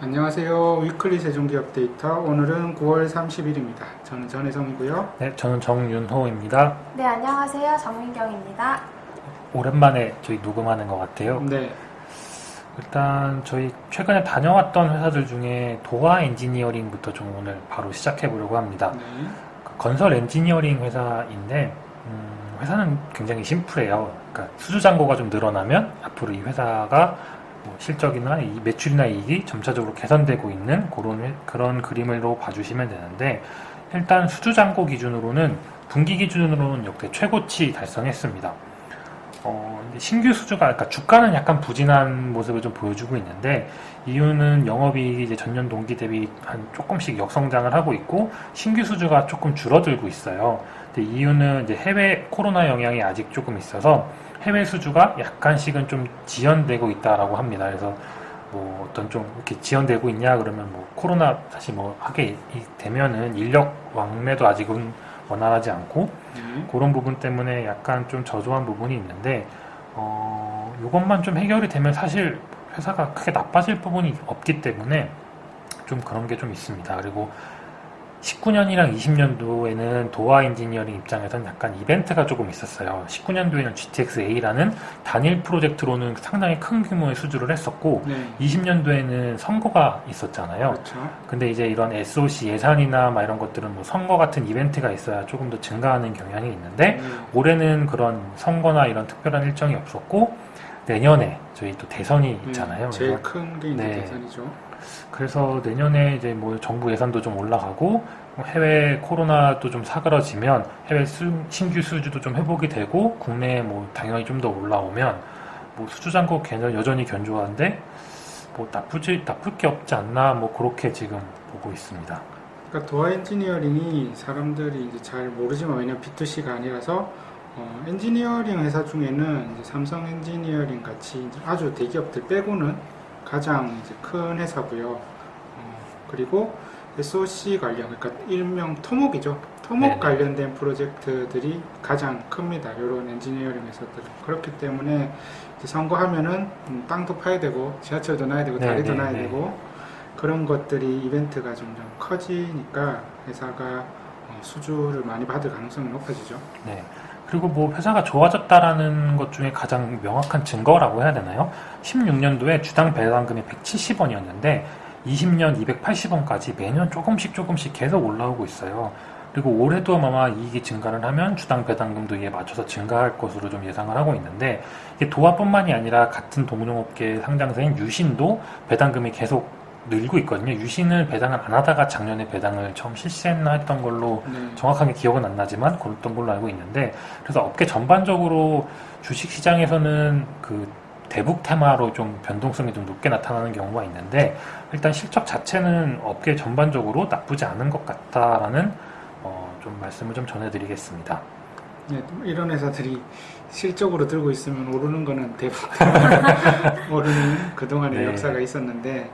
안녕하세요. 위클리 세종기 업데이터. 오늘은 9월 30일입니다. 저는 전혜성이고요. 네, 저는 정윤호입니다. 네, 안녕하세요. 정민경입니다. 오랜만에 저희 녹음하는 것 같아요. 네. 일단 저희 최근에 다녀왔던 회사들 중에 도화 엔지니어링부터 좀 오늘 바로 시작해 보려고 합니다. 네. 그 건설 엔지니어링 회사인데 회사는 굉장히 심플해요. 그러니까 수주 잔고가 좀 늘어나면 앞으로 이 회사가 뭐 실적이나 이 매출이나 이익이 점차적으로 개선되고 있는 그런 그림으로 봐주시면 되는데, 일단 수주 잔고 기준으로는 분기 기준으로는 역대 최고치 달성했습니다. 근데 신규 수주가, 그러니까 주가는 약간 부진한 모습을 좀 보여주고 있는데, 이유는 영업이익이 이제 전년 동기 대비 한 조금씩 역성장을 하고 있고 신규 수주가 조금 줄어들고 있어요. 근데 이유는 이제 해외 코로나 영향이 아직 조금 있어서 해외 수주가 약간씩은 좀 지연되고 있다라고 합니다. 그래서 뭐 어떤 좀 이렇게 지연되고 있냐 그러면 뭐 코로나 다시 뭐 하게 되면은 인력 왕래도 아직은 원활하지 않고 그런 부분 때문에 약간 좀 저조한 부분이 있는데, 이것만 좀 해결이 되면 사실 회사가 크게 나빠질 부분이 없기 때문에 좀 그런 게 좀 있습니다. 그리고 19년이랑 20년도에는 도화 엔지니어링 입장에서는 약간 이벤트가 조금 있었어요. 19년도에는 GTX-A라는 단일 프로젝트로는 상당히 큰 규모의 수주를 했었고, 네. 20년도에는 선거가 있었잖아요. 그렇죠. 근데 이제 이런 SOC 예산이나 막 이런 것들은 뭐 선거 같은 이벤트가 있어야 조금 더 증가하는 경향이 있는데, 올해는 그런 선거나 이런 특별한 일정이 없었고, 내년에 저희 또 대선이 있잖아요. 제일 그래서 큰 게 이제 네. 대선이죠. 그래서 내년에 이제 뭐 정부 예산도 좀 올라가고 해외 코로나도 좀 사그러지면 해외 신규 수주도 좀 회복이 되고 국내에 뭐 당연히 좀 더 올라오면 뭐 수주 잔고 여전히 견조한데 뭐 나쁠 게 없지 않나, 뭐 그렇게 지금 보고 있습니다. 그러니까 도화 엔지니어링이 사람들이 이제 잘 모르지만, 왜냐면 B2C가 아니라서 엔지니어링 회사 중에는 이제 삼성 엔지니어링 같이 이제 아주 대기업들 빼고는 가장 이제 큰 회사고요. 그리고 SOC 관련, 그러니까 일명 토목이죠. 토목 네네. 관련된 프로젝트들이 가장 큽니다. 이런 엔지니어링 회사들은. 그렇기 때문에 이제 선거하면은 땅도 파야 되고 지하철도 놔야 되고 다리도 네네네. 놔야 되고, 그런 것들이 이벤트가 점점 커지니까 회사가 수주를 많이 받을 가능성이 높아지죠. 네. 그리고 뭐 회사가 좋아졌다라는 것 중에 가장 명확한 증거라고 해야 되나요? 16년도에 주당 배당금이 170원이었는데 20년 280원까지 매년 조금씩 계속 올라오고 있어요. 그리고 올해도 아마 이익이 증가를 하면 주당 배당금도 이에 맞춰서 증가할 것으로 좀 예상을 하고 있는데, 이게 도화뿐만이 아니라 같은 동종업계 상장사인 유신도 배당금이 계속 늘고 있거든요. 유신은 배당을 안 하다가 작년에 배당을 처음 실시했나 했던 걸로 정확하게 기억은 안 나지만 그랬던 걸로 알고 있는데, 그래서 업계 전반적으로 주식시장에서는 그 대북 테마로 좀 변동성이 좀 높게 나타나는 경우가 있는데, 일단 실적 자체는 업계 전반적으로 나쁘지 않은 것 같다라는 좀 말씀을 좀 전해드리겠습니다. 네, 이런 회사들이 실적으로 들고 있으면 오르는 거는 대부분 오르는 그동안의 네. 역사가 있었는데,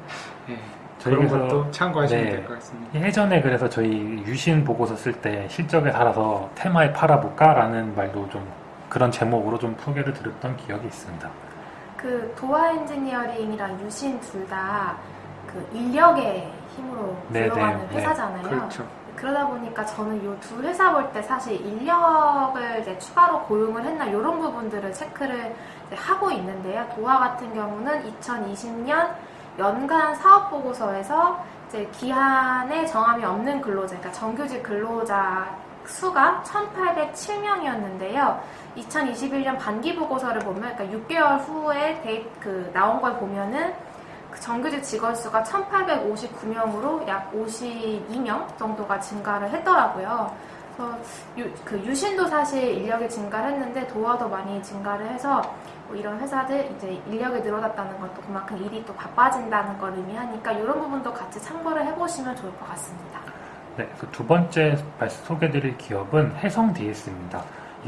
그런 것도 참고하시면 될 것 같습니다. 예전에 그래서 저희 유신 보고서 쓸 때 실적에 살아서 테마에 팔아볼까라는 말도 좀 그런 제목으로 좀 소개를 드렸던 기억이 있습니다. 그 도화 엔지니어링이랑 유신 둘 다 그 인력의 힘으로 굴러가는 회사잖아요. 그렇죠. 그러다 보니까 저는 이 두 회사 볼 때 사실 인력을 이제 추가로 고용을 했나 이런 부분들을 체크를 이제 하고 있는데요. 도화 같은 경우는 2020년 연간 사업 보고서에서 이제 기한에 정함이 없는 근로자, 그러니까 정규직 근로자 수가 1,807명이었는데요. 2021년 반기 보고서를 보면, 그러니까 6개월 후에 나온 걸 보면은 그 정규직 직원 수가 1,859명으로 약 52명 정도가 증가를 했더라고요. 그래서 그 유신도 사실 인력이 증가를 했는데 도화도 많이 증가를 해서 뭐 이런 회사들 이제 인력이 늘어났다는 것도 그만큼 일이 또 바빠진다는 걸 의미하니까 이런 부분도 같이 참고를 해보시면 좋을 것 같습니다. 네, 그 두 번째 소개드릴 기업은 해성 DS입니다.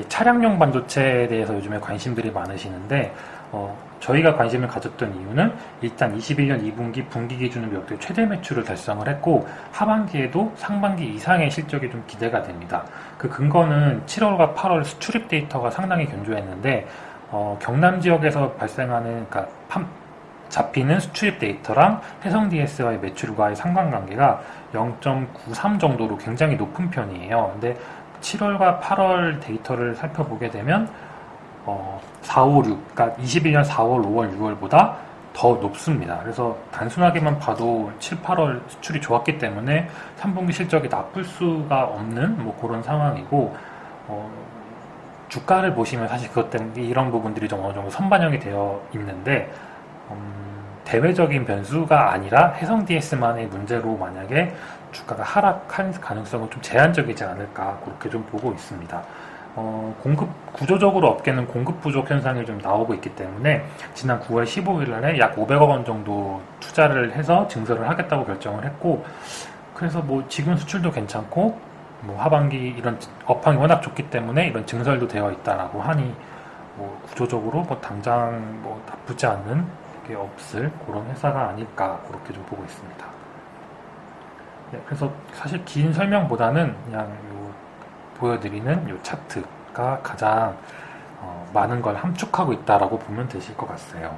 차량용 반도체에 대해서 요즘에 관심들이 많으시는데, 저희가 관심을 가졌던 이유는 일단 21년 2분기 분기 기준으로 역대 최대 매출을 달성을 했고, 하반기에도 상반기 이상의 실적이 좀 기대가 됩니다. 그 근거는 7월과 8월 수출입 데이터가 상당히 견조했는데, 경남 지역에서 발생하는, 그러니까 잡히는 수출입 데이터랑 해성 DS와의 매출과의 상관관계가 0.93 정도로 굉장히 높은 편이에요. 근데 7월과 8월 데이터를 살펴보게 되면 4, 5, 6, 그러니까 21년 4월, 5월, 6월보다 더 높습니다. 그래서 단순하게만 봐도 7, 8월 수출이 좋았기 때문에 3분기 실적이 나쁠 수가 없는 뭐 그런 상황이고, 주가를 보시면 사실 그것 때문에 이런 부분들이 좀 어느 정도 선반영이 되어 있는데, 대외적인 변수가 아니라 해성 DS만의 문제로 만약에 주가가 하락할 가능성은 좀 제한적이지 않을까 그렇게 좀 보고 있습니다. 구조적으로 업계는 공급 부족 현상이 좀 나오고 있기 때문에 지난 9월 15일 날에 약 500억 원 정도 투자를 해서 증설을 하겠다고 결정을 했고, 그래서 뭐 지금 수출도 괜찮고 뭐 하반기 이런 업황이 워낙 좋기 때문에 이런 증설도 되어 있다라고 하니 뭐 구조적으로 뭐 당장 뭐 나쁘지 않는 게 없을 그런 회사가 아닐까 그렇게 좀 보고 있습니다. 네, 그래서 사실 긴 설명보다는 그냥 보여드리는 이 차트가 가장 많은 걸 함축하고 있다라고 보면 되실 것 같아요.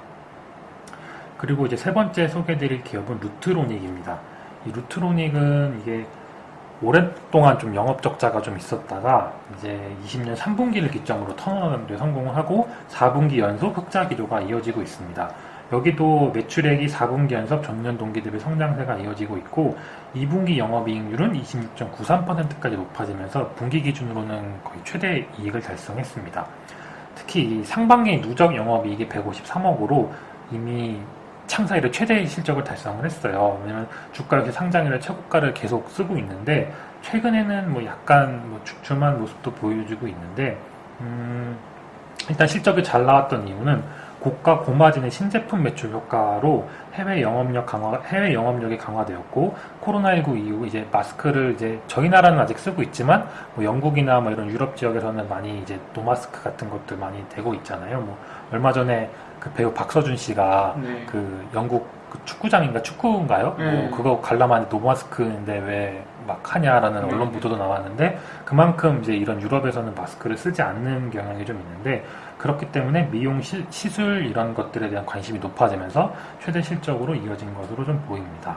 그리고 이제 세 번째 소개해드릴 기업은 루트로닉입니다. 이 루트로닉은 이게 오랫동안 좀 영업 적자가 좀 있었다가 이제 20년 3분기를 기점으로 턴어라운드에 성공을 하고 4분기 연속 흑자 기조가 이어지고 있습니다. 여기도 매출액이 4분기 연속 전년 동기 대비 성장세가 이어지고 있고 2분기 영업이익률은 26.93%까지 높아지면서 분기 기준으로는 거의 최대 이익을 달성했습니다. 특히 이 상반기 누적 영업이익이 153억으로 이미 창사 이래 최대 실적을 달성을 했어요. 왜냐면 주가 역시 상장 이래 최고가를 계속 쓰고 있는데 최근에는 뭐 약간 뭐 주춤한 모습도 보여주고 있는데 일단 실적이 잘 나왔던 이유는 고가 고마진의 신제품 매출 효과로 해외 영업력이 강화되었고, 코로나19 이후 이제 마스크를 이제 저희 나라는 아직 쓰고 있지만, 뭐 영국이나 뭐 이런 유럽 지역에서는 많이 이제 노마스크 같은 것들 많이 되고 있잖아요. 뭐 얼마 전에 그 배우 박서준 씨가 네. 그 영국 그 축구인가요? 네. 뭐 그거 관람하는 노마스크인데 왜 막 하냐라는 네. 언론 보도도 나왔는데, 그만큼 이제 이런 유럽에서는 마스크를 쓰지 않는 경향이 좀 있는데, 그렇기 때문에 미용 시술 이런 것들에 대한 관심이 높아지면서 최대 실적으로 이어진 것으로 좀 보입니다.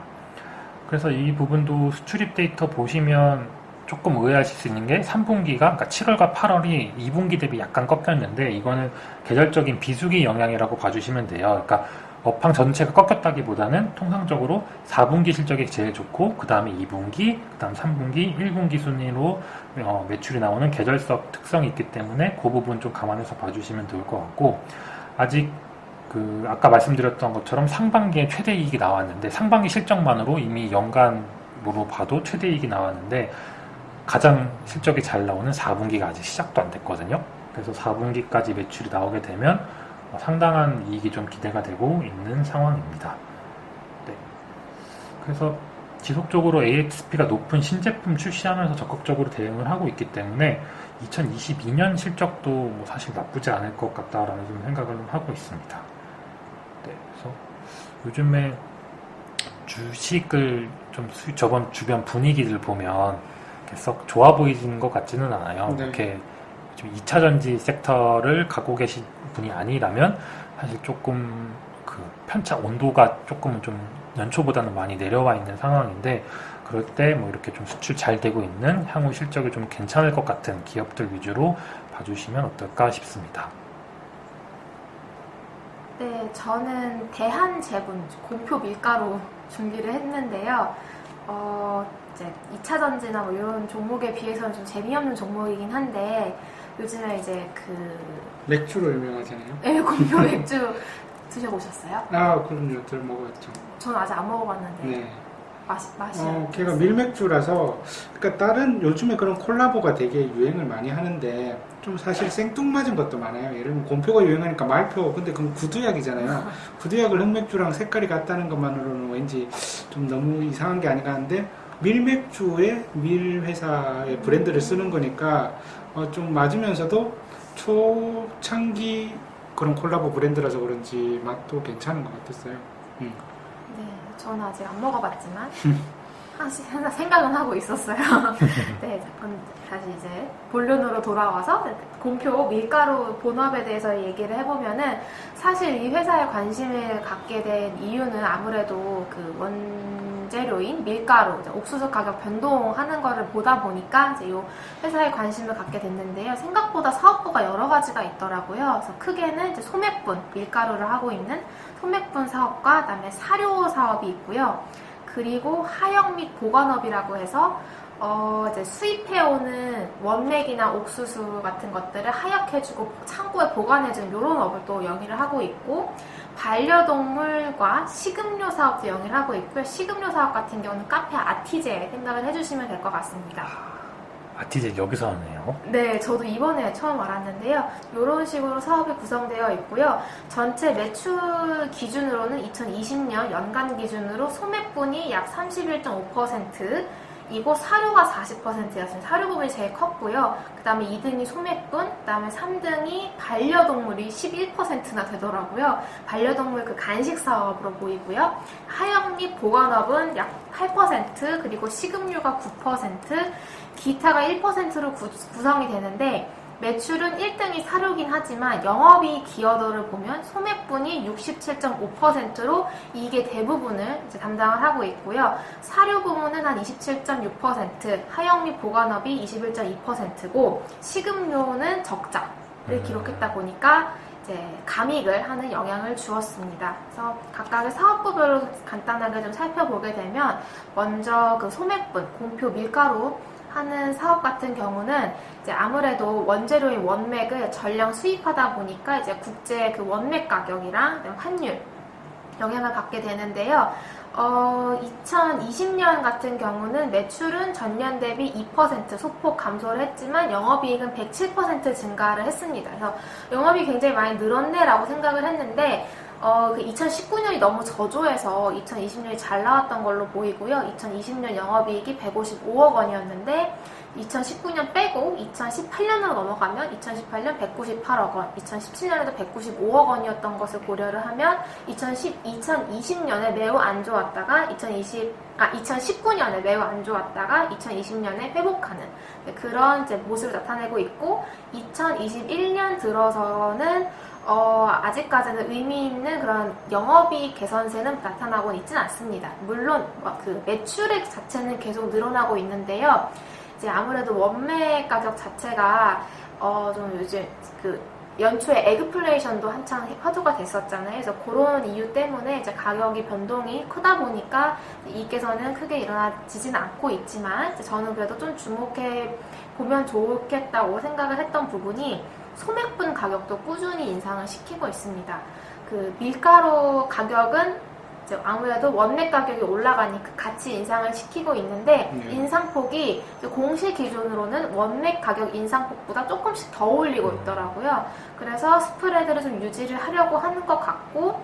그래서 이 부분도 수출입 데이터 보시면 조금 의아하실 수 있는 게 3분기가, 그러니까 7월과 8월이 2분기 대비 약간 꺾였는데 이거는 계절적인 비수기 영향이라고 봐주시면 돼요. 그러니까 업황 전체가 꺾였다기보다는 통상적으로 4분기 실적이 제일 좋고 그 다음에 2분기, 그 다음 3분기, 1분기 순위로 매출이 나오는 계절적 특성이 있기 때문에 그 부분 좀 감안해서 봐주시면 좋을 것 같고, 아직 아까 말씀드렸던 것처럼 상반기에 최대 이익이 나왔는데 상반기 실적만으로 이미 연간으로 봐도 최대 이익이 나왔는데 가장 실적이 잘 나오는 4분기가 아직 시작도 안 됐거든요. 그래서 4분기까지 매출이 나오게 되면 상당한 이익이 좀 기대가 되고 있는 상황입니다. 네. 그래서 지속적으로 ASP가 높은 신제품 출시하면서 적극적으로 대응을 하고 있기 때문에 2022년 실적도 뭐 사실 나쁘지 않을 것 같다라는 좀 생각을 하고 있습니다. 네. 그래서 요즘에 주식을 좀 저번 주변 분위기를 보면 썩 좋아 보이는 것 같지는 않아요. 네. 이렇게 좀 2차전지 섹터를 갖고 계신 분이 아니라면 사실 조금 그 편차 온도가 조금은 좀 연초보다는 많이 내려와 있는 상황인데, 그럴 때 뭐 이렇게 좀 수출 잘 되고 있는 향후 실적이 좀 괜찮을 것 같은 기업들 위주로 봐주시면 어떨까 싶습니다. 네, 저는 대한제분 공표 밀가루 준비를 했는데요. 이제 2차 전지나 뭐 이런 종목에 비해서는 좀 재미없는 종목이긴 한데 요즘에 이제 맥주로 유명하잖아요. 네, 공표 맥주 드셔보셨어요? 아, 그럼요. 들 먹었죠. 저는 아직 안 먹어봤는데 네. 맛이 걔가 밀맥주라서, 그러니까 다른 요즘에 그런 콜라보가 되게 유행을 많이 하는데 좀 사실 생뚱맞은 것도 많아요. 예를 들면 곰표가 유행하니까 말표, 근데 그건 구두약이잖아요. 구두약을 흑맥주랑 색깔이 같다는 것만으로는 왠지 좀 너무 이상한 게 아닌가 하는데, 밀맥주에 밀 회사의 브랜드를 쓰는 거니까 좀 맞으면서도 초창기 그런 콜라보 브랜드라서 그런지 맛도 괜찮은 것 같았어요. 네, 저는 아직 안 먹어봤지만 항상 생각은 하고 있었어요. 네, 다시 이제 본론으로 돌아와서 곰표 밀가루 본업에 대해서 얘기를 해보면은 사실 이 회사에 관심을 갖게 된 이유는 아무래도 그 원재료인 밀가루, 옥수수 가격 변동하는 거를 보다 보니까 이제 이 회사에 관심을 갖게 됐는데요. 생각보다 사업부가 여러 가지가 있더라고요. 그래서 크게는 이제 소맥분, 밀가루를 하고 있는 소맥분 사업과 그다음에 사료 사업이 있고요. 그리고 하역 및 보관업이라고 해서 이제 수입해오는 원맥이나 옥수수 같은 것들을 하역해주고 창고에 보관해주는 이런 업을 또 영위를 하고 있고, 반려동물과 식음료 사업도 영위를 하고 있고요. 식음료 사업 같은 경우는 카페 아티제 생각을 해주시면 될 것 같습니다. 아티제 여기서 하네요. 네, 저도 이번에 처음 알았는데요. 이런 식으로 사업이 구성되어 있고요. 전체 매출 기준으로는 2020년 연간 기준으로 소맥분이 약 31.5%, 이고 사료가 40%였습니다. 사료 부분이 제일 컸고요. 그 다음에 2등이 소맥분, 그 다음에 3등이 반려동물이 11%나 되더라고요. 반려동물 그 간식 사업으로 보이고요. 하역 및 보관업은 약 8%, 그리고 식음료가 9%, 기타가 1%로 구성이 되는데, 매출은 1등이 사료긴 하지만 영업이익 기여도를 보면 소맥분이 67.5%로 이게 대부분을 이제 담당을 하고 있고요. 사료 부문은 한 27.6%, 하역 및 보관업이 21.2%고 식음료는 적자를 기록했다 보니까 이제 감익을 하는 영향을 주었습니다. 그래서 각각의 사업부별로 간단하게 좀 살펴보게 되면, 먼저 그 소맥분, 곰표 밀가루 하는 사업 같은 경우는 이제 아무래도 원재료인 원맥을 전량 수입하다 보니까 이제 국제 그 원맥 가격이랑 환율 영향을 받게 되는데요. 2020년 같은 경우는 매출은 전년 대비 2% 소폭 감소를 했지만 영업이익은 107% 증가를 했습니다. 그래서 영업이 굉장히 많이 늘었네라고 생각을 했는데, 그 2019년이 너무 저조해서 2020년이 잘 나왔던 걸로 보이고요. 2020년 영업이익이 155억 원이었는데 2019년 빼고 2018년으로 넘어가면 2018년 198억 원, 2017년에도 195억 원이었던 것을 고려를 하면 2020년에 매우 안 좋았다가 2019년에 매우 안 좋았다가 2020년에 회복하는 그런 이제 모습을 나타내고 있고, 2021년 들어서는 아직까지는 의미 있는 그런 영업이익 개선세는 나타나고는 있지는 않습니다. 물론 그 매출액 자체는 계속 늘어나고 있는데요. 이제 아무래도 원매 가격 자체가 좀 요즘 그 연초에 에그플레이션도 한창 화두가 됐었잖아요. 그래서 그런 이유 때문에 이제 가격이 변동이 크다 보니까 이익개선은 크게 일어나지진 않고 있지만, 이제 저는 그래도 좀 주목해 보면 좋겠다고 생각을 했던 부분이, 소맥분 가격도 꾸준히 인상을 시키고 있습니다. 그 밀가루 가격은 이제 아무래도 원맥 가격이 올라가니까 같이 인상을 시키고 있는데, 인상폭이 공시 기준으로는 원맥 가격 인상폭보다 조금씩 더 올리고 있더라고요. 그래서 스프레드를 좀 유지를 하려고 하는 것 같고,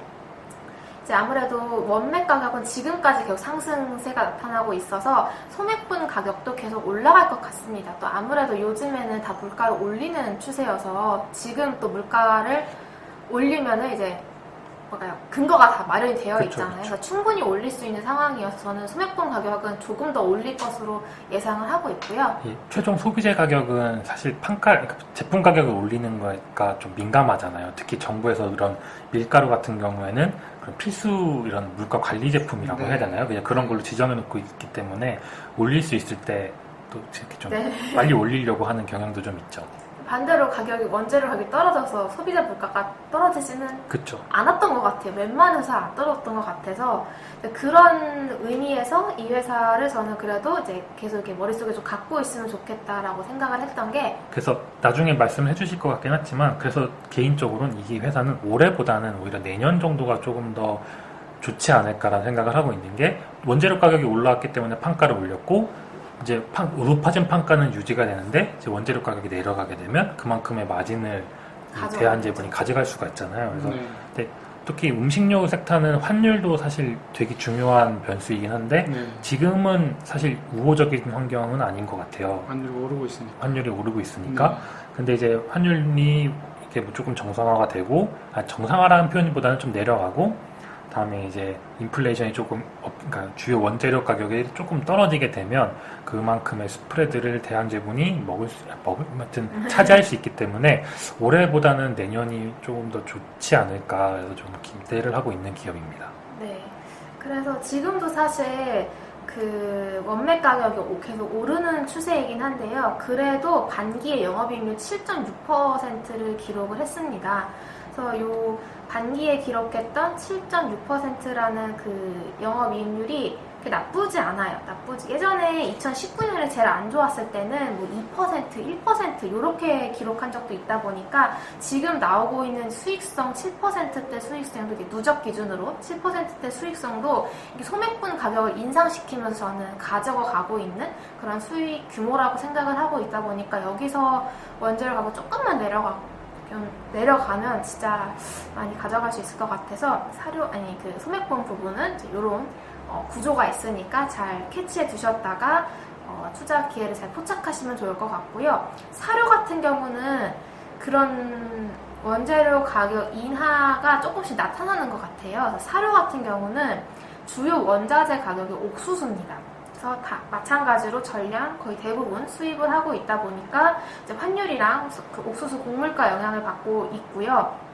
이제 아무래도 원맥 가격은 지금까지 계속 상승세가 나타나고 있어서 소맥분 가격도 계속 올라갈 것 같습니다. 또 아무래도 요즘에는 다 물가를 올리는 추세여서 지금 또 물가를 올리면은 이제 근거가 다 마련이 되어 있잖아요. 그래서 충분히 올릴 수 있는 상황이어서 저는 소맥분 가격은 조금 더 올릴 것으로 예상을 하고 있고요. 최종 소비재 가격은 사실 그러니까 제품 가격을 올리는 거가 좀 민감하잖아요. 특히 정부에서 그런 밀가루 같은 경우에는 그런 필수 이런 물가 관리 제품이라고 해야 되나요? 그냥 그런 걸로 지정해 놓고 있기 때문에 올릴 수 있을 때 또 이렇게 좀 빨리 올리려고 하는 경향도 좀 있죠. 반대로 원재료 가격이 떨어져서 소비자 물가가 떨어지지는 그쵸. 않았던 것 같아요. 웬만해서 안 떨어졌던 것 같아서, 그런 의미에서 이 회사를 저는 그래도 이제 계속 이렇게 머릿속에 좀 갖고 있으면 좋겠다라고 생각을 했던 게, 그래서 나중에 말씀을 해주실 것 같긴 하지만, 그래서 개인적으로는 이 회사는 올해보다는 오히려 내년 정도가 조금 더 좋지 않을까라는 생각을 하고 있는 게, 원재료 가격이 올라왔기 때문에 판가를 올렸고, 이제 높아진 판가는 유지가 되는데, 이제 원재료 가격이 내려가게 되면 그만큼의 마진을 대한제분이 가져갈 수가 있잖아요. 그래서 특히 음식료 섹터는 환율도 사실 되게 중요한 변수이긴 한데, 지금은 사실 우호적인 환경은 아닌 것 같아요. 환율이 오르고 있으니까. 근데 이제 환율이 이렇게 조금 정상화가 되고, 정상화라는 표현보다는 좀 내려가고, 다음에 이제 인플레이션이 조금 그러니까 주요 원재료 가격이 조금 떨어지게 되면 그만큼의 스프레드를 대항제분이 아무튼 차지할 수 있기 때문에 올해보다는 내년이 조금 더 좋지 않을까 해서 좀 기대를 하고 있는 기업입니다. 네. 그래서 지금도 사실 그 원맥 가격이 계속 오르는 추세이긴 한데요. 그래도 반기의 영업이익률 7.6%를 기록을 했습니다. 그래서 요 반기에 기록했던 7.6%라는 그 영업이익률이 나쁘지 않아요. 예전에 2019년에 제일 안 좋았을 때는 뭐 2%, 1% 이렇게 기록한 적도 있다 보니까 지금 나오고 있는 수익성 7%대 수익성도 누적 기준으로 7%대 수익성도 소맥분 가격을 인상시키면서 저는 가져가 가고 있는 그런 수익 규모라고 생각을 하고 있다 보니까 여기서 원재료 가격 조금만 내려가면 진짜 많이 가져갈 수 있을 것 같아서 그 소맥분 부분은 이런 구조가 있으니까 잘 캐치해 두셨다가 투자 기회를 잘 포착하시면 좋을 것 같고요. 사료 같은 경우는 그런 원재료 가격 인하가 조금씩 나타나는 것 같아요. 사료 같은 경우는 주요 원자재 가격이 옥수수입니다. 그래서 다 마찬가지로 전량 거의 대부분 수입을 하고 있다 보니까 이제 환율이랑 그 옥수수 곡물가 영향을 받고 있고요.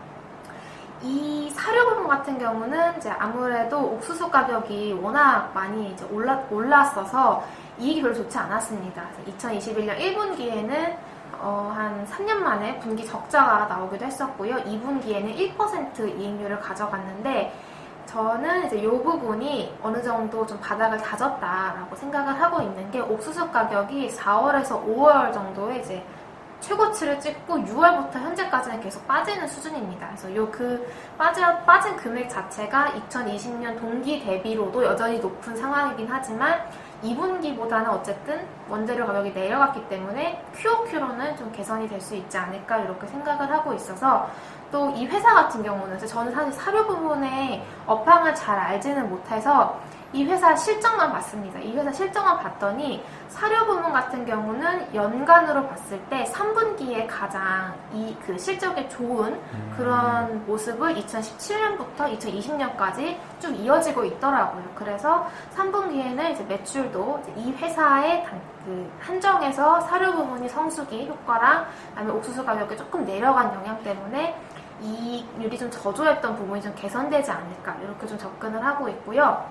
이 사료 부분 같은 경우는 이제 아무래도 옥수수 가격이 워낙 많이 이제 올랐어서 이익이 별로 좋지 않았습니다. 2021년 1분기에는 한 3년 만에 분기 적자가 나오기도 했었고요. 2분기에는 1% 이익률을 가져갔는데 저는 이제 이 부분이 어느 정도 좀 바닥을 다졌다라고 생각을 하고 있는 게 옥수수 가격이 4월에서 5월 정도에 이제 최고치를 찍고 6월부터 현재까지는 계속 빠지는 수준입니다. 그래서 빠진 금액 자체가 2020년 동기 대비로도 여전히 높은 상황이긴 하지만 2분기보다는 어쨌든 원재료 가격이 내려갔기 때문에 QOQ로는 좀 개선이 될 수 있지 않을까 이렇게 생각을 하고 있어서 또 이 회사 같은 경우는 저는 사실 사료 부분의 업황을 잘 알지는 못해서 이 회사 실적만 봤습니다. 이 회사 실적만 봤더니 사료 부문 같은 경우는 연간으로 봤을 때 3분기에 가장 그 실적이 좋은 그런 모습을 2017년부터 2020년까지 쭉 이어지고 있더라고요. 그래서 3분기에는 이제 매출도 이 회사의 그 한정에서 사료 부문이 성수기 효과랑 그다음에 옥수수 가격이 조금 내려간 영향 때문에 이익률이 좀 저조했던 부분이 좀 개선되지 않을까 이렇게 좀 접근을 하고 있고요.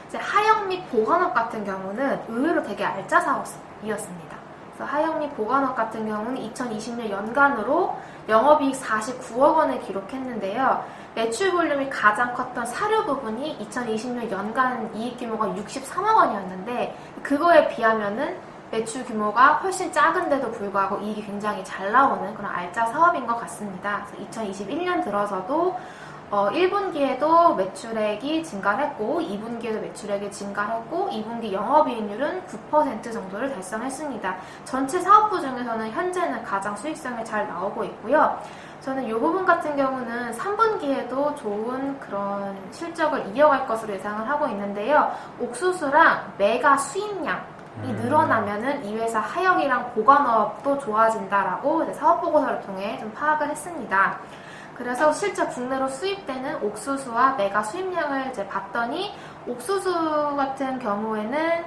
이제 하역 및 보관업 같은 경우는 의외로 되게 알짜 사업이었습니다. 그래서 하역 및 보관업 같은 경우는 2020년 연간으로 영업이익 49억 원을 기록했는데요. 매출 볼륨이 가장 컸던 사료 부분이 2020년 연간 이익 규모가 63억 원이었는데 그거에 비하면은 매출 규모가 훨씬 작은데도 불구하고 이익이 굉장히 잘 나오는 그런 알짜 사업인 것 같습니다. 그래서 2021년 들어서도 1분기에도 매출액이 증가했고 2분기에도 매출액이 증가했고 2분기 영업이익률은 9% 정도를 달성했습니다. 전체 사업부 중에서는 현재는 가장 수익성이 잘 나오고 있고요. 저는 이 부분 같은 경우는 3분기에도 좋은 그런 실적을 이어갈 것으로 예상을 하고 있는데요. 옥수수랑 메가 수입량이 늘어나면은 이 회사 하역이랑 보관업도 좋아진다라고 사업보고서를 통해 좀 파악을 했습니다. 그래서 실제 국내로 수입되는 옥수수와 메가 수입량을 이제 봤더니 옥수수 같은 경우에는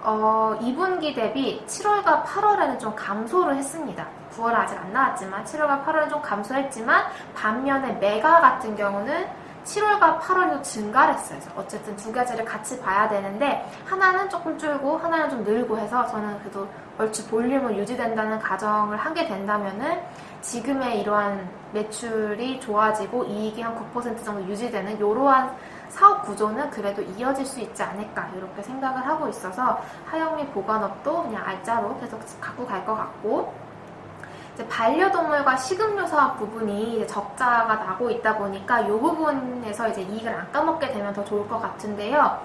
2분기 대비 7월과 8월에는 좀 감소를 했습니다. 9월은 아직 안 나왔지만 7월과 8월은 좀 감소했지만 반면에 메가 같은 경우는 7월과 8월도 증가를 했어요. 어쨌든 두 가지를 같이 봐야 되는데 하나는 조금 줄고 하나는 좀 늘고 해서 저는 그래도 얼추 볼륨은 유지된다는 가정을 하게 된다면은 지금의 이러한 매출이 좋아지고 이익이 한 9% 정도 유지되는 이러한 사업 구조는 그래도 이어질 수 있지 않을까 이렇게 생각을 하고 있어서 하역 및 보관업도 그냥 알짜로 계속 갖고 갈 것 같고 이제 반려동물과 식음료 사업 부분이 이제 적자가 나고 있다 보니까 이 부분에서 이제 이익을 안 까먹게 되면 더 좋을 것 같은데요.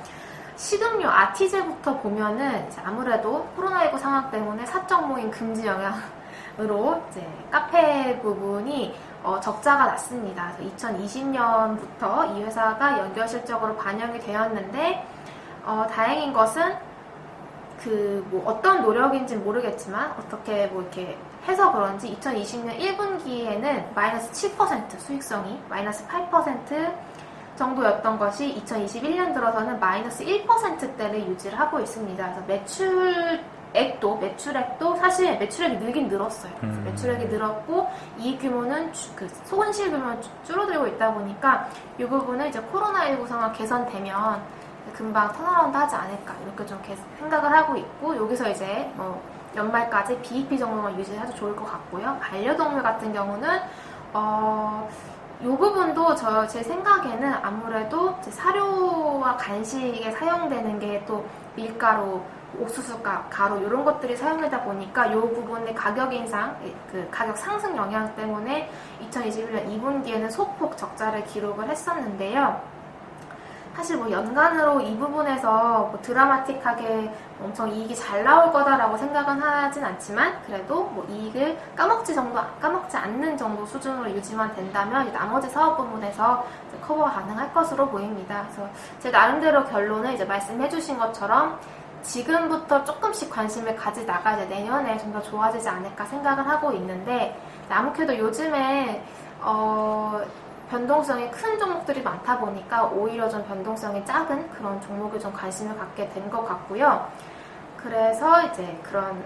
식음료 아티제부터 보면은 이제 아무래도 코로나19 상황 때문에 사적 모임 금지 영향으로 이제 카페 부분이 적자가 났습니다. 2020년부터 이 회사가 연결 실적으로 반영이 되었는데 다행인 것은 뭐 어떤 노력인지 모르겠지만 어떻게 뭐 이렇게 해서 그런지 2020년 1분기에는 마이너스 7% 수익성이 마이너스 8% 정도였던 것이 2021년 들어서는 마이너스 1%대를 유지를 하고 있습니다. 그래서 매출액도 사실 매출액이 늘긴 늘었어요. 그래서 매출액이 늘었고 이익 규모는 손실 규모는 줄어들고 있다 보니까 이 부분은 이제 코로나19 상황 개선되면 금방 턴어라운드 하지 않을까 이렇게 좀 생각을 하고 있고, 여기서 이제 뭐 연말까지 BEP 정도만 유지해도 좋을 것 같고요. 반려동물 같은 경우는 이 부분도 제 생각에는 아무래도 사료와 간식에 사용되는 게 또 밀가루, 옥수수 가루 이런 것들이 사용되다 보니까 이 부분의 가격 인상, 가격 상승 영향 때문에 2021년 2분기에는 소폭 적자를 기록을 했었는데요. 사실 뭐 연간으로 이 부분에서 뭐 드라마틱하게 엄청 이익이 잘 나올 거다라고 생각은 하진 않지만, 그래도 뭐 이익을 까먹지 않는 정도 수준으로 유지만 된다면 나머지 사업 부분에서 커버가 가능할 것으로 보입니다. 그래서 제 나름대로 결론은 이제 말씀해주신 것처럼 지금부터 조금씩 관심을 가지다가 이제 내년에 좀 더 좋아지지 않을까 생각을 하고 있는데, 아무래도 요즘에 변동성이 큰 종목들이 많다 보니까 오히려 좀 변동성이 작은 그런 종목에 좀 관심을 갖게 된 것 같고요. 그래서 이제 그런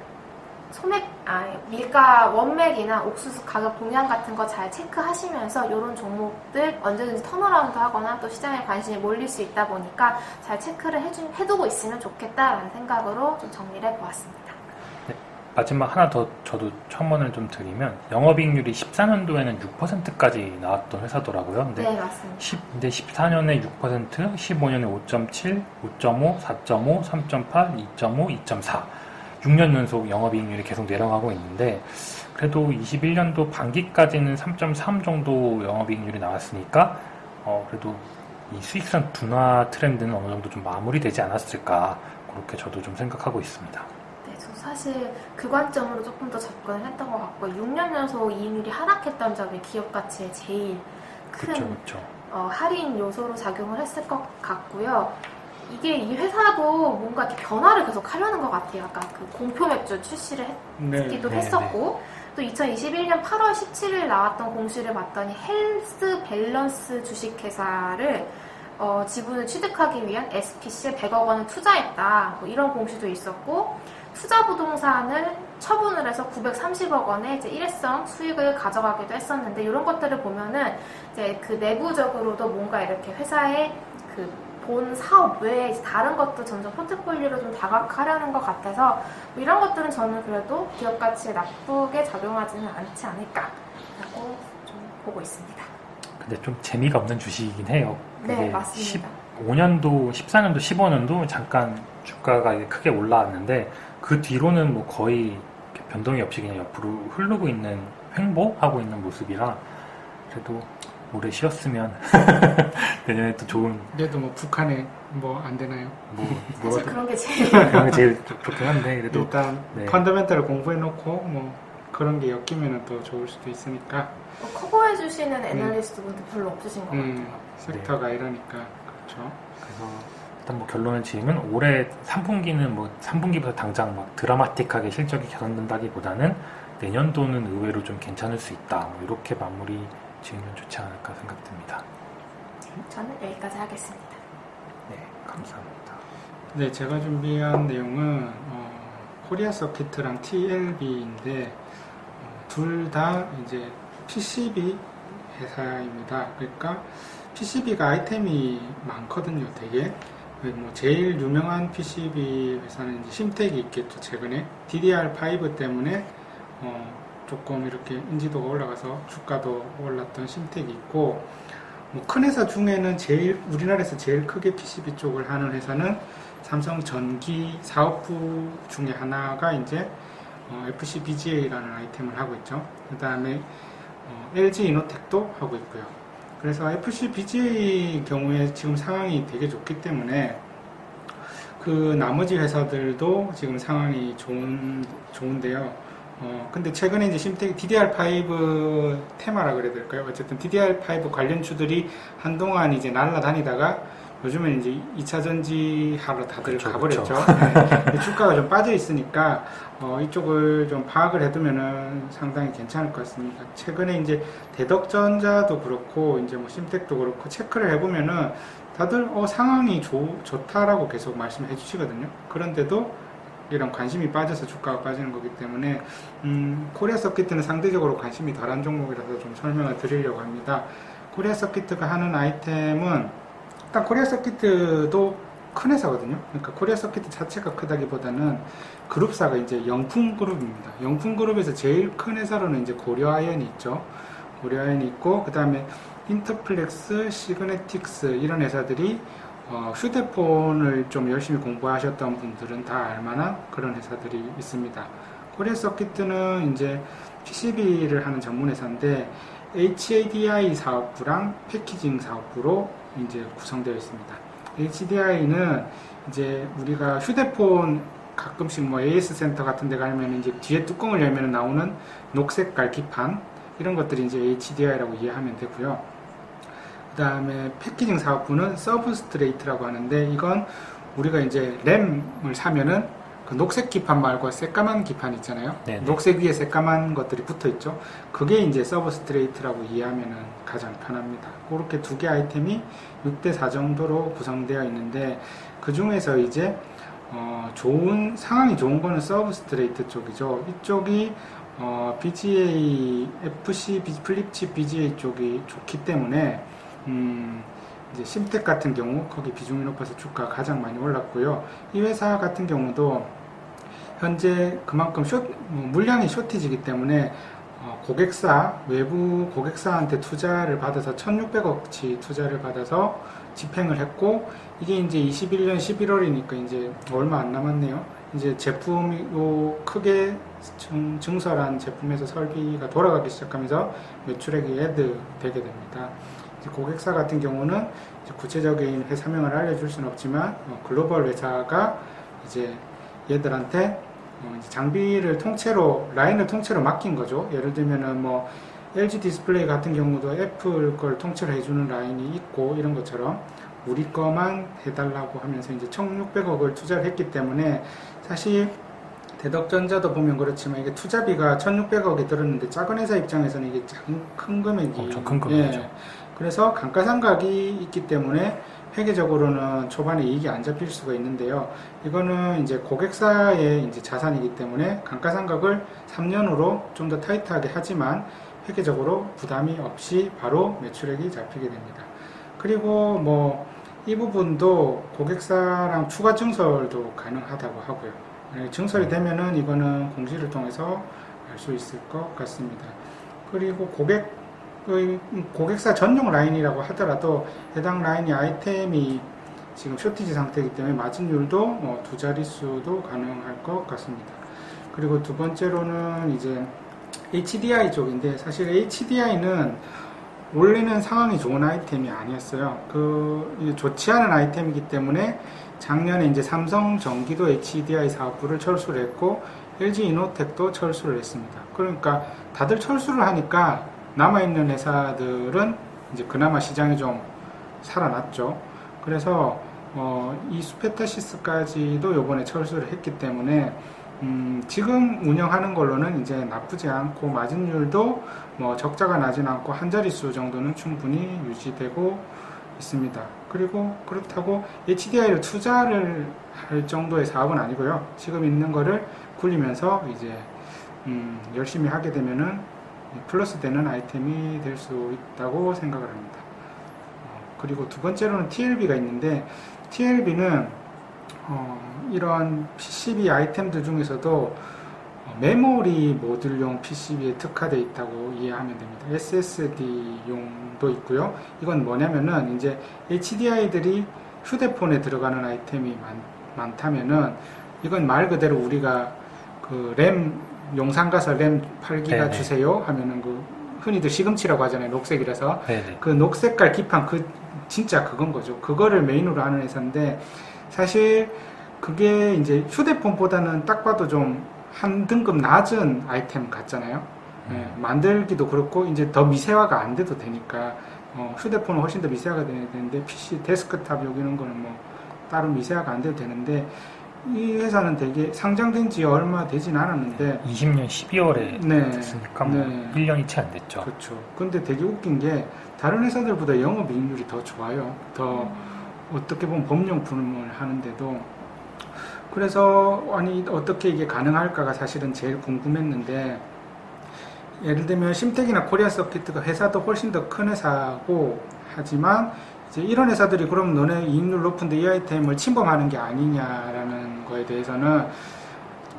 밀가 원맥이나 옥수수 가격 동향 같은 거 잘 체크하시면서 이런 종목들 언제든지 턴어라운드 하거나 또 시장에 관심이 몰릴 수 있다 보니까 잘 체크를 해두고 있으면 좋겠다라는 생각으로 좀 정리를 해보았습니다. 마지막 하나 더 저도 첨언을 좀 드리면, 영업이익률이 14년도에는 6%까지 나왔던 회사더라고요. 근데 네, 맞습니다. 근데 14년에 6%, 15년에 5.7, 5.5, 4.5, 3.8, 2.5, 2.4 6년 연속 영업이익률이 계속 내려가고 있는데, 그래도 21년도 반기까지는 3.3 정도 영업이익률이 나왔으니까 그래도 이 수익성 둔화 트렌드는 어느 정도 좀 마무리되지 않았을까, 그렇게 저도 좀 생각하고 있습니다. 네, 저 사실 그 관점으로 조금 더 접근을 했던 것 같고, 6년 연속 이익률이 하락했던 점이 기업 가치에 제일 큰 그쵸. 할인 요소로 작용을 했을 것 같고요. 이게 이 회사도 뭔가 이렇게 변화를 계속 하려는 것 같아요. 아까 그 공표 맥주 출시를 했기도 했었고, 또 2021년 8월 17일 나왔던 공시를 봤더니 헬스 밸런스 주식회사를 지분을 취득하기 위한 SPC에 100억 원을 투자했다. 뭐 이런 공시도 있었고, 투자 부동산을 처분을 해서 930억 원의 이제 일회성 수익을 가져가기도 했었는데, 이런 것들을 보면은 이제 그 내부적으로도 뭔가 이렇게 회사의 그 본 사업 외에 다른 것도 점점 포트폴리오로 좀 다각화하려는 것 같아서, 뭐 이런 것들은 저는 그래도 기업 가치에 나쁘게 작용하지는 않지 않을까라고 좀 보고 있습니다. 근데 좀 재미가 없는 주식이긴 해요. 네, 맞습니다. 15년도, 14년도, 15년도 잠깐 주가가 크게 올라왔는데, 그 뒤로는 뭐 거의 변동이 없이 그냥 옆으로 흐르고 있는, 횡보하고 있는 모습이라, 그래도 오래 쉬었으면 내년에 또 좋은. 그래도 뭐 북한에 뭐 안 되나요? 사실 그런 게 제일 그런 게 제일 좋긴 한데, 그래도 일단 네. 펀더멘탈을 공부해놓고 뭐 그런 게 엮이면 또 좋을 수도 있으니까. 커버해주시는 애널리스트 분들 별로 없으신 것 같아요. 섹터가 이러니까 그렇죠. 그래서 일단 뭐 결론을 지으면, 올해 3분기는 뭐 3분기부터 당장 막 드라마틱하게 실적이 개선된다기보다는 내년도는 의외로 좀 괜찮을 수 있다, 뭐 이렇게 마무리 지으면 좋지 않을까 생각됩니다. 저는 여기까지 하겠습니다. 네, 감사합니다. 네, 제가 준비한 내용은 코리아 서킷이랑 TLB인데 둘 다 이제 PCB 회사입니다. 그러니까 PCB가 아이템이 많거든요, 되게. 뭐 제일 유명한 PCB 회사는 이제 심텍이 있겠죠. 최근에 DDR5 때문에 조금 이렇게 인지도가 올라가서 주가도 올랐던 심텍이 있고, 뭐 큰 회사 중에는 우리나라에서 제일 크게 PCB 쪽을 하는 회사는 삼성 전기 사업부 중에 하나가 이제 FCBGA라는 아이템을 하고 있죠. 그 다음에 LG 이노텍도 하고 있고요. 그래서 FCBGA 경우에 지금 상황이 되게 좋기 때문에 그 나머지 회사들도 지금 상황이 좋은데요. 근데 최근에 이제 심텍 DDR5 테마라 그래야 될까요? 어쨌든 DDR5 관련주들이 한동안 이제 날아다니다가 요즘엔 이제 2차 전지 하러 다들 그쵸, 가버렸죠. 네. 주가가 좀 빠져 있으니까 이쪽을 좀 파악을 해두면은 상당히 괜찮을 것 같습니다. 최근에 이제 대덕전자도 그렇고 이제 뭐 심텍도 그렇고 체크를 해보면은 다들 상황이 좋다라고 계속 말씀해 주시거든요. 그런데도 이런 관심이 빠져서 주가가 빠지는 거기 때문에 코리아 서킷은 상대적으로 관심이 덜한 종목이라서 좀 설명을 드리려고 합니다. 코리아 서킷가 하는 아이템은 일단 코리아 서킷도 큰 회사거든요. 그러니까 코리아 서킷 자체가 크다기보다는 그룹사가 이제 영풍그룹입니다. 영풍그룹에서 제일 큰 회사로는 이제 고려아연이 있죠. 고려아연이 있고 그 다음에 인터플렉스, 시그네틱스 이런 회사들이 휴대폰을 좀 열심히 공부하셨던 분들은 다 알만한 그런 회사들이 있습니다. 코리아 서킷은 이제 PCB를 하는 전문 회사인데 HDI 사업부랑 패키징 사업부로 이제 구성되어 있습니다. HDI는 이제 우리가 휴대폰 가끔씩 뭐 AS 센터 같은 데 가면 이제 뒤에 뚜껑을 열면 나오는 녹색깔 기판 이런 것들이 이제 HDI라고 이해하면 되고요. 그 다음에 패키징 사업부는 서브스트레이트라고 하는데 이건 우리가 이제 램을 사면은 그 녹색 기판 말고 새까만 기판 있잖아요. 네네. 녹색 위에 새까만 것들이 붙어 있죠. 그게 이제 서브스트레이트라고 이해하면은 가장 편합니다. 그렇게 두 개 아이템이 6대4 정도로 구성되어 있는데 그 중에서 이제 상황이 좋은 거는 서브스트레이트 쪽이죠. 이쪽이 BGA, FC, 플립칩 BGA 쪽이 좋기 때문에 이제 심텍 같은 경우 거기 비중이 높아서 주가가 가장 많이 올랐고요. 이 회사 같은 경우도 현재 그만큼 물량이 쇼티지기 때문에 외부 고객사한테 투자를 받아서 1,600억치 투자를 받아서 집행을 했고 이게 이제 21년 11월이니까 이제 얼마 안 남았네요. 이제 제품이 크게 증설한 제품에서 설비가 돌아가기 시작하면서 매출액이 애드 되게 됩니다. 고객사 같은 경우는 이제 구체적인 회사명을 알려줄 수는 없지만 글로벌 회사가 이제 얘들한테 이제 장비를 라인을 통째로 맡긴 거죠. 예를 들면은 뭐 LG 디스플레이 같은 경우도 애플 걸 통째로 해주는 라인이 있고 이런 것처럼 우리 거만 해달라고 하면서 이제 1,600억을 투자를 했기 때문에 사실 대덕전자도 보면 그렇지만 이게 투자비가 1,600억이 들었는데 작은 회사 입장에서는 이게 큰 금액이 엄청 큰 금액이죠. 예. 그래서 감가상각이 있기 때문에 회계적으로는 초반에 이익이 안 잡힐 수가 있는데요. 이거는 이제 고객사의 이제 자산이기 때문에 감가상각을 3년으로 좀 더 타이트하게 하지만 회계적으로 부담이 없이 바로 매출액이 잡히게 됩니다. 그리고 뭐 이 부분도 고객사랑 추가 증설도 가능하다고 하고요. 증설이 되면은 이거는 공시를 통해서 알 수 있을 것 같습니다. 그리고 고객사 전용 라인이라고 하더라도 해당 라인이 아이템이 지금 쇼티지 상태이기 때문에 마진율도 두 자릿수도 가능할 것 같습니다. 그리고 두 번째로는 이제 HDI 쪽인데 사실 HDI는 원래는 상황이 좋은 아이템이 아니었어요. 좋지 않은 아이템이기 때문에 작년에 이제 삼성전기도 HDI 사업부를 철수를 했고 LG 이노텍도 철수를 했습니다. 그러니까 다들 철수를 하니까 남아있는 회사들은 이제 그나마 시장이 좀 살아났죠. 그래서 이 스페타시스까지도 요번에 철수를 했기 때문에 지금 운영하는 걸로는 이제 나쁘지 않고 마진율도 뭐 적자가 나진 않고 한 자릿수 정도는 충분히 유지되고 있습니다. 그리고 그렇다고 HDI를 투자를 할 정도의 사업은 아니고요. 지금 있는 거를 굴리면서 이제 열심히 하게 되면은 플러스 되는 아이템이 될 수 있다고 생각을 합니다. 그리고 두 번째로는 TLB가 있는데 TLB는 이런 PCB 아이템들 중에서도 메모리 모듈용 PCB에 특화되어 있다고 이해하면 됩니다. SSD용도 있고요. 이건 뭐냐면은 이제 HDI들이 휴대폰에 들어가는 아이템이 많다면은 이건 말 그대로 우리가 그 램 용산 가서 램 8기가 네네. 주세요 하면은 흔히들 시금치라고 하잖아요. 녹색이라서 네네. 그 녹색깔 기판 진짜 그건 거죠. 그거를 메인으로 하는 회사인데 사실 그게 이제 휴대폰보다는 딱 봐도 좀 한 등급 낮은 아이템 같잖아요. 만들기도 그렇고 이제 더 미세화가 안 돼도 되니까 휴대폰은 훨씬 더 미세화가 돼야 되는데 PC 데스크탑 여기는 거는 뭐 따로 미세화가 안 돼도 되는데 이 회사는 되게 상장된 지 얼마 되진 않았는데 20년 12월에 네. 됐으니까 뭐 네. 1년이 채 안 됐죠. 그렇죠. 근데 되게 웃긴 게 다른 회사들보다 영업이익률이 더 좋아요. 더 어떻게 보면 법령품을 하는데도 그래서 아니 어떻게 이게 가능할까가 사실은 제일 궁금했는데 예를 들면 심텍이나 코리아 서킷가 회사도 훨씬 더 큰 회사고 하지만 이제 이런 회사들이 그럼 너네 이익률 높은데 이 아이템을 침범하는 게 아니냐라는 거에 대해서는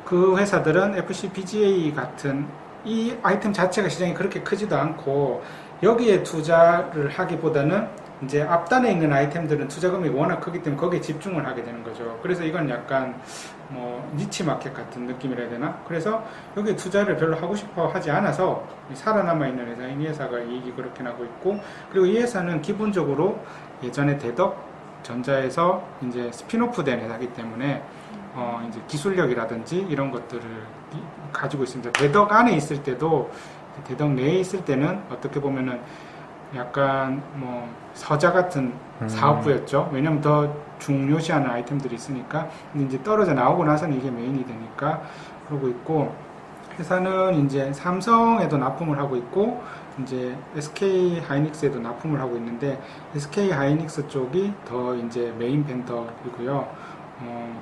그 회사들은 FCPGA 같은 이 아이템 자체가 시장이 그렇게 크지도 않고 여기에 투자를 하기보다는 이제 앞단에 있는 아이템들은 투자 금액이 워낙 크기 때문에 거기에 집중을 하게 되는 거죠. 그래서 이건 약간 뭐 니치 마켓 같은 느낌이라 해야 되나? 그래서 여기에 투자를 별로 하고 싶어 하지 않아서 살아남아 있는 회사인 이 회사가 이익이 그렇게 나고 있고, 그리고 이 회사는 기본적으로 예전에 대덕 전자에서 이제 스피노프 된 회사이기 때문에 이제 기술력이라든지 이런 것들을 가지고 있습니다. 대덕 안에 있을 때도 대덕 내에 있을 때는 어떻게 보면은 약간 뭐 서자 같은 사업부였죠. 왜냐면 더 중요시하는 아이템들이 있으니까. 근데 이제 떨어져 나오고 나서는 이게 메인이 되니까 그러고 있고, 회사는 이제 삼성에도 납품을 하고 있고 이제 SK 하이닉스에도 납품을 하고 있는데 SK 하이닉스 쪽이 더 이제 메인 벤더이고요.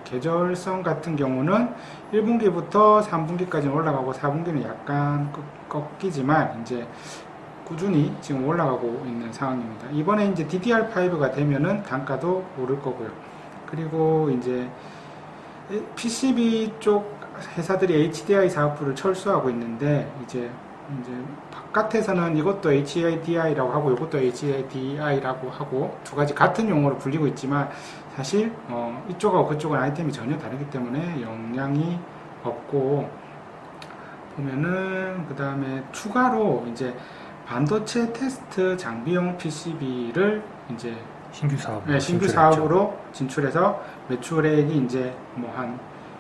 계절성 같은 경우는 1분기부터 3분기까지는 올라가고 4분기는 약간 꺾이지만 이제 꾸준히 지금 올라가고 있는 상황입니다. 이번에 이제 DDR5가 되면은 단가도 오를 거고요. 그리고 이제 PCB 쪽 회사들이 HDI 사업부를 철수하고 있는데 이제 바깥에서는 이것도 HDI라고 하고 이것도 HDI라고 하고 두 가지 같은 용어로 불리고 있지만 사실 이쪽하고 그쪽은 아이템이 전혀 다르기 때문에 영향이 없고, 보면은 그 다음에 추가로 이제 반도체 테스트 장비용 PCB를 이제 신규 사업. 네, 신규 사업으로 진출해서 매출액이 이제 뭐 한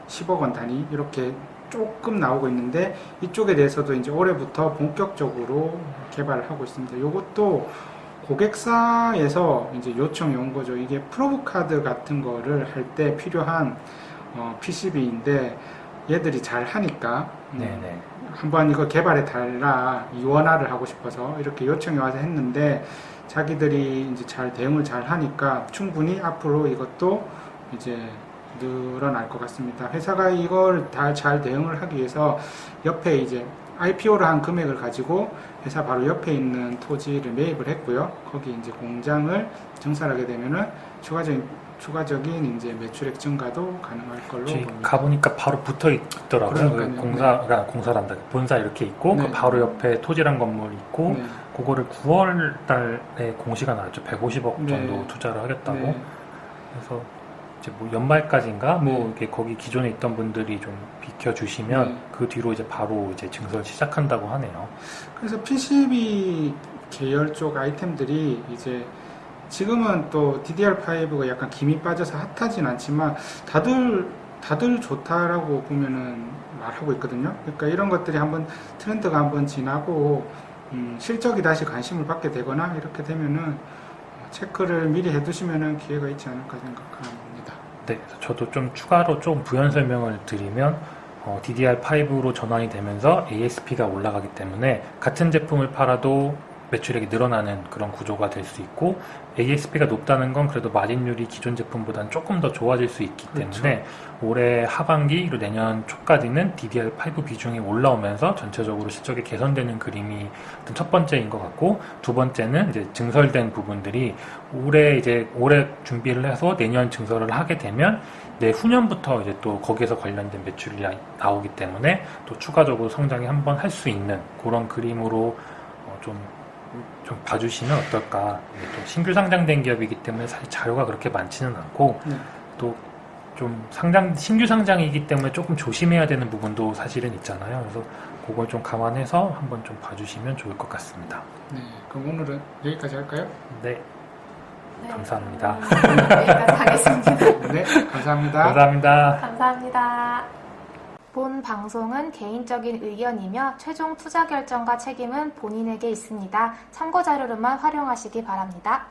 10억 원 단위 이렇게 조금 나오고 있는데 이쪽에 대해서도 이제 올해부터 본격적으로 개발을 하고 있습니다. 이것도 고객사에서 이제 요청이 온 거죠. 이게 프로브 카드 같은 거를 할 때 필요한 PCB인데 얘들이 잘 하니까 네네. 한번 이거 개발해 달라 이원화를 하고 싶어서 이렇게 요청이 와서 했는데 자기들이 이제 잘 대응을 잘 하니까 충분히 앞으로 이것도 이제 늘어날 것 같습니다. 회사가 이걸 다 잘 대응을 하기 위해서 옆에 이제 IPO를 한 금액을 가지고 회사 바로 옆에 있는 토지를 매입을 했고요. 거기 이제 공장을 증설하게 되면은 추가적인 이제 매출액 증가도 가능할 걸로 봅니다. 가보니까 바로 붙어 있더라고요. 그러니까요. 공사란다. 본사 이렇게 있고 네. 그 바로 옆에 토지란 건물 있고 네. 그거를 9월 달에 공시가 나왔죠. 150억 네. 정도 투자를 하겠다고. 네. 그래서 이제 뭐 연말까지인가 뭐 네. 이렇게 거기 기존에 있던 분들이 좀 비켜주시면 네. 그 뒤로 이제 바로 이제 증설 시작한다고 하네요. 그래서 PCB 계열 쪽 아이템들이 이제 지금은 또 DDR5가 약간 김이 빠져서 핫하진 않지만 다들 좋다라고 보면은 말하고 있거든요. 그러니까 이런 것들이 한번 트렌드가 한번 지나고 실적이 다시 관심을 받게 되거나 이렇게 되면은 체크를 미리 해두시면은 기회가 있지 않을까 생각합니다. 네, 그래서 저도 좀 추가로 좀 부연 설명을 드리면 DDR5로 전환이 되면서 ASP가 올라가기 때문에 같은 제품을 팔아도 매출액이 늘어나는 그런 구조가 될 수 있고, ASP가 높다는 건 그래도 마진율이 기존 제품보다는 조금 더 좋아질 수 있기 그렇죠. 때문에 올해 하반기 그리고 내년 초까지는 DDR5 비중이 올라오면서 전체적으로 실적이 개선되는 그림이 첫 번째인 것 같고, 두 번째는 이제 증설된 부분들이 올해 준비를 해서 내년 증설을 하게 되면 내후년부터 이제 또 거기에서 관련된 매출이 나오기 때문에 또 추가적으로 성장이 한번 할 수 있는 그런 그림으로 좀 봐주시면 어떨까. 또 신규 상장된 기업이기 때문에 사실 자료가 그렇게 많지는 않고 또 좀 신규 상장이기 때문에 조금 조심해야 되는 부분도 사실은 있잖아요. 그래서 그걸 좀 감안해서 한번 좀 봐주시면 좋을 것 같습니다. 네, 그럼 오늘은 여기까지 할까요? 네, 감사합니다. 여기까지 하겠습니다. 네, 감사합니다. 감사합니다. 감사합니다. 본 방송은 개인적인 의견이며 최종 투자 결정과 책임은 본인에게 있습니다. 참고 자료로만 활용하시기 바랍니다.